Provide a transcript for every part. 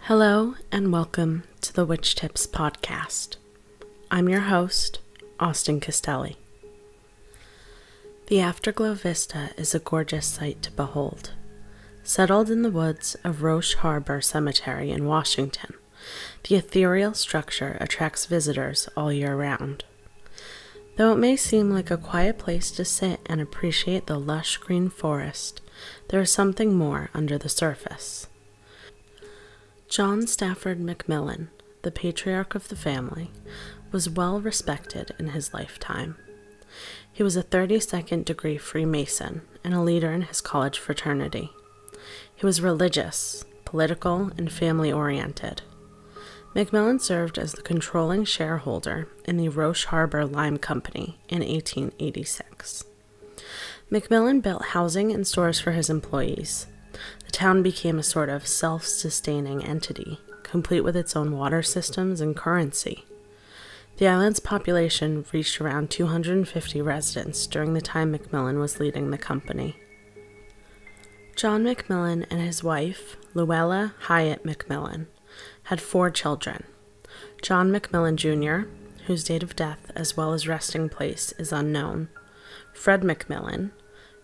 Hello and welcome to the WitchTips podcast. I'm your host, Austin Castelli. The Afterglow Vista is a gorgeous sight to behold. Settled in the woods of Roche Harbor Cemetery in Washington, the ethereal structure attracts visitors all year round. Though it may seem like a quiet place to sit and appreciate the lush green forest, there is something more under the surface. John Stafford McMillan, the patriarch of the family, was well respected in his lifetime. He was a 32nd degree Freemason and a leader in his college fraternity. He was religious, political, and family-oriented. McMillan served as the controlling shareholder in the Roche Harbor Lime Company in 1886. McMillan built housing and stores for his employees. The town became a sort of self-sustaining entity, complete with its own water systems and currency. The island's population reached around 250 residents during the time McMillan was leading the company. John McMillan and his wife, Luella Hyatt McMillan, had 4 children. John McMillan Jr., whose date of death as well as resting place is unknown, Fred McMillan,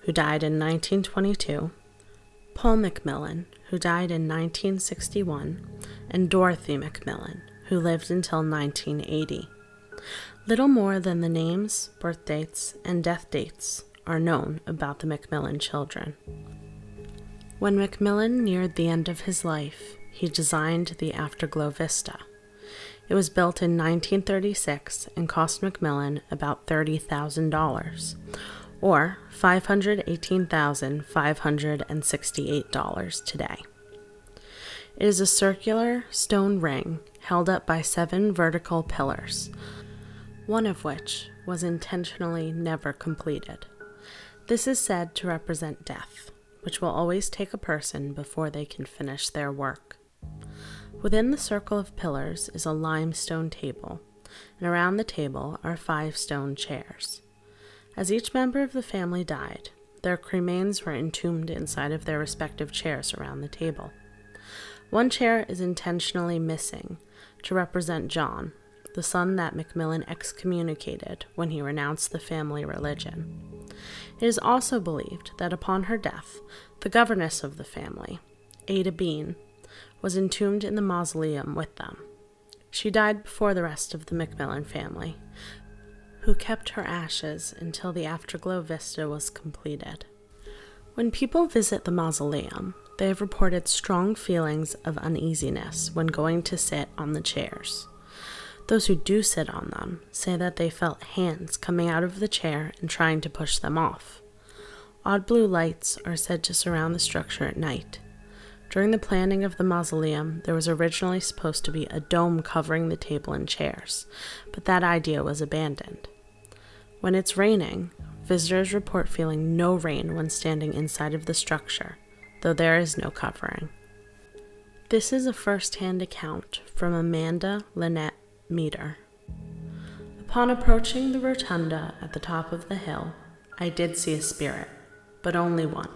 who died in 1922, Paul McMillan, who died in 1961, and Dorothy McMillan, who lived until 1980. Little more than the names, birth dates, and death dates are known about the McMillan children. When McMillan neared the end of his life, he designed the Afterglow Vista. It was built in 1936 and cost McMillan about $30,000, or $518,568 today. It is a circular stone ring held up by 7 vertical pillars, one of which was intentionally never completed. This is said to represent death, which will always take a person before they can finish their work. Within the circle of pillars is a limestone table, and around the table are 5 stone chairs. As each member of the family died, their cremains were entombed inside of their respective chairs around the table. One chair is intentionally missing to represent John, the son that McMillan excommunicated when he renounced the family religion. It is also believed that upon her death, the governess of the family, Ada Bean, was entombed in the mausoleum with them. She died before the rest of the McMillan family, who kept her ashes until the Afterglow Vista was completed. When people visit the mausoleum, they have reported strong feelings of uneasiness when going to sit on the chairs. Those who do sit on them say that they felt hands coming out of the chair and trying to push them off. Odd blue lights are said to surround the structure at night. During the planning of the mausoleum, there was originally supposed to be a dome covering the table and chairs, but that idea was abandoned. When it's raining, visitors report feeling no rain when standing inside of the structure, though there is no covering. This is a first-hand account from Amanda Lynette Meter. Upon approaching the rotunda at the top of the hill, I did see a spirit, but only one.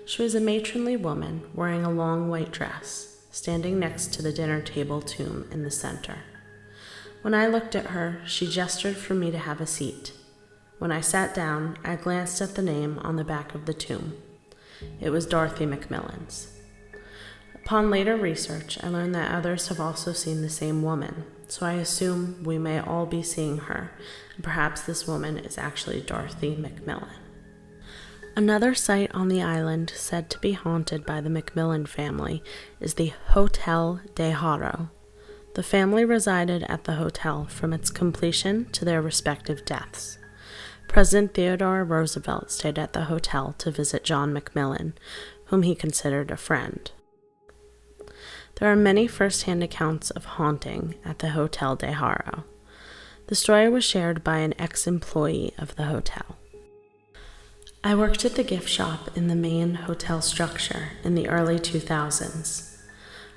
She was a matronly woman wearing a long white dress, standing next to the dinner table tomb in the center. When I looked at her, she gestured for me to have a seat. When I sat down, I glanced at the name on the back of the tomb. It was Dorothy McMillan's. Upon later research, I learned that others have also seen the same woman, so I assume we may all be seeing her, and perhaps this woman is actually Dorothy McMillan. Another site on the island said to be haunted by the McMillan family is the Hotel de Haro. The family resided at the hotel from its completion to their respective deaths. President Theodore Roosevelt stayed at the hotel to visit John McMillan, whom he considered a friend. There are many first-hand accounts of haunting at the Hotel de Haro. The story was shared by an ex-employee of the hotel. I worked at the gift shop in the main hotel structure in the early 2000s.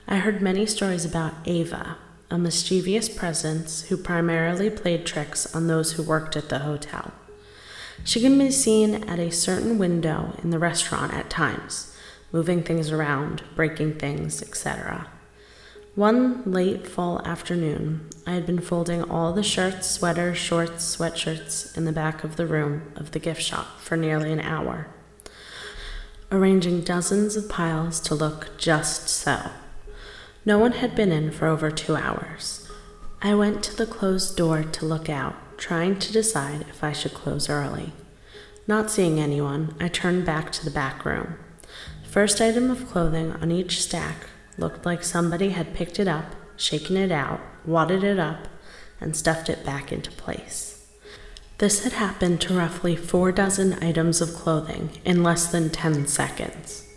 I heard many stories about Ava, a mischievous presence who primarily played tricks on those who worked at the hotel. She can be seen at a certain window in the restaurant at times, moving things around, breaking things, etc. One late fall afternoon, I had been folding all the shirts, sweaters, shorts, sweatshirts in the back of the room of the gift shop for nearly an hour, arranging dozens of piles to look just so. No one had been in for over 2 hours. I went to the closed door to look out, trying to decide if I should close early. Not seeing anyone, I turned back to the back room. The first item of clothing on each stack looked like somebody had picked it up, shaken it out, wadded it up, and stuffed it back into place. This had happened to roughly 4 dozen items of clothing in less than 10 seconds.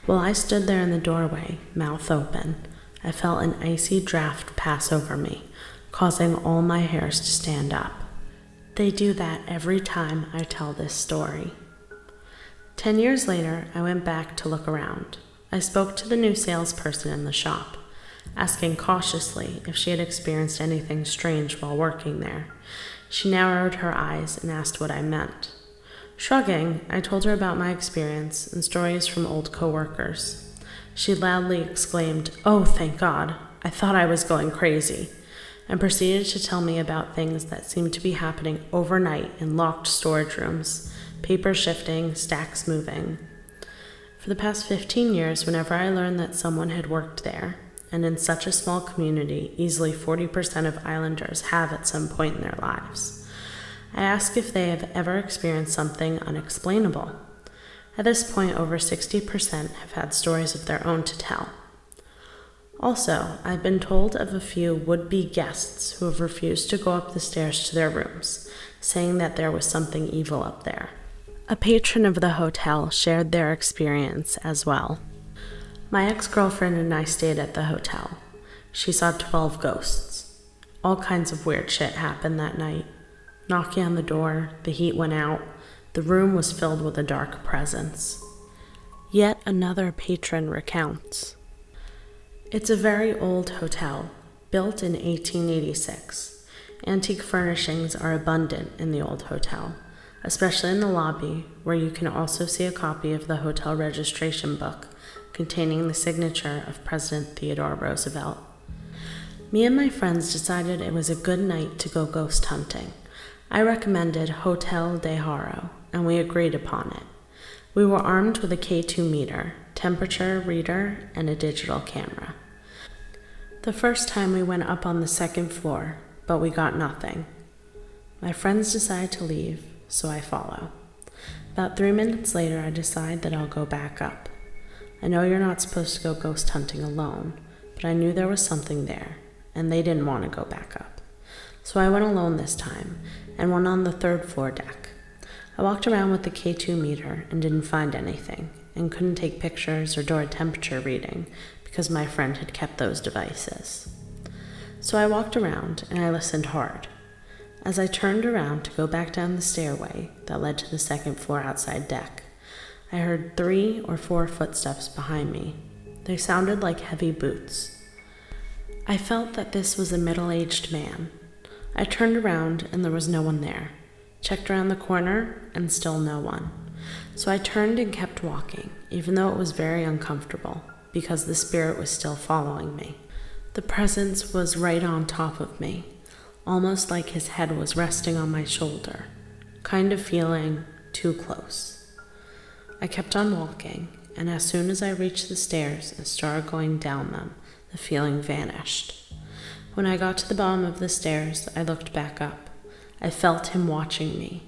While I stood there in the doorway, mouth open, I felt an icy draft pass over me, causing all my hairs to stand up. They do that every time I tell this story. 10 years later, I went back to look around. I spoke to the new salesperson in the shop, asking cautiously if she had experienced anything strange while working there. She narrowed her eyes and asked what I meant. Shrugging, I told her about my experience and stories from old coworkers. She loudly exclaimed, "Oh, thank God, I thought I was going crazy," and proceeded to tell me about things that seemed to be happening overnight in locked storage rooms, paper shifting, stacks moving. For the past 15 years, whenever I learned that someone had worked there, and in such a small community, easily 40% of islanders have at some point in their lives, I ask if they have ever experienced something unexplainable. At this point, over 60% have had stories of their own to tell. Also, I've been told of a few would-be guests who have refused to go up the stairs to their rooms, saying that there was something evil up there. A patron of the hotel shared their experience as well. My ex-girlfriend and I stayed at the hotel. She saw 12 ghosts. All kinds of weird shit happened that night. Knocking on the door, the heat went out, the room was filled with a dark presence. Yet another patron recounts. It's a very old hotel, built in 1886. Antique furnishings are abundant in the old hotel, especially in the lobby, where you can also see a copy of the hotel registration book containing the signature of President Theodore Roosevelt. Me and my friends decided it was a good night to go ghost hunting. I recommended Hotel de Haro, and we agreed upon it. We were armed with a K2 meter, temperature reader, and a digital camera. The first time we went up on the second floor, but we got nothing. My friends decide to leave, so I follow. About 3 minutes later, I decide that I'll go back up. I know you're not supposed to go ghost hunting alone, but I knew there was something there, and they didn't want to go back up. So I went alone this time, and went on the 3rd floor deck. I walked around with the K2 meter and didn't find anything, and couldn't take pictures or do a temperature reading because my friend had kept those devices. So I walked around and I listened hard. As I turned around to go back down the stairway that led to the 2nd floor outside deck, I heard 3 or 4 footsteps behind me. They sounded like heavy boots. I felt that this was a middle-aged man. I turned around and there was no one there. Checked around the corner and still no one. So I turned and kept walking, even though it was very uncomfortable, because the spirit was still following me. The presence was right on top of me, almost like his head was resting on my shoulder, kind of feeling too close. I kept on walking, and as soon as I reached the stairs and started going down them, the feeling vanished. When I got to the bottom of the stairs, I looked back up. I felt him watching me.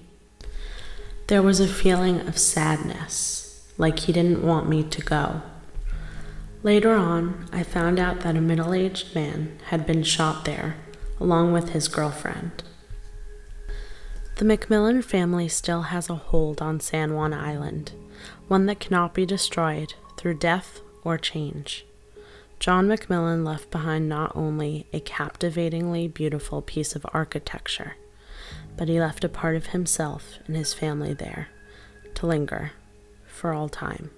There was a feeling of sadness, like he didn't want me to go. Later on, I found out that a middle-aged man had been shot there, along with his girlfriend. The McMillan family still has a hold on San Juan Island, one that cannot be destroyed through death or change. John McMillan left behind not only a captivatingly beautiful piece of architecture, but he left a part of himself and his family there, to linger for all time.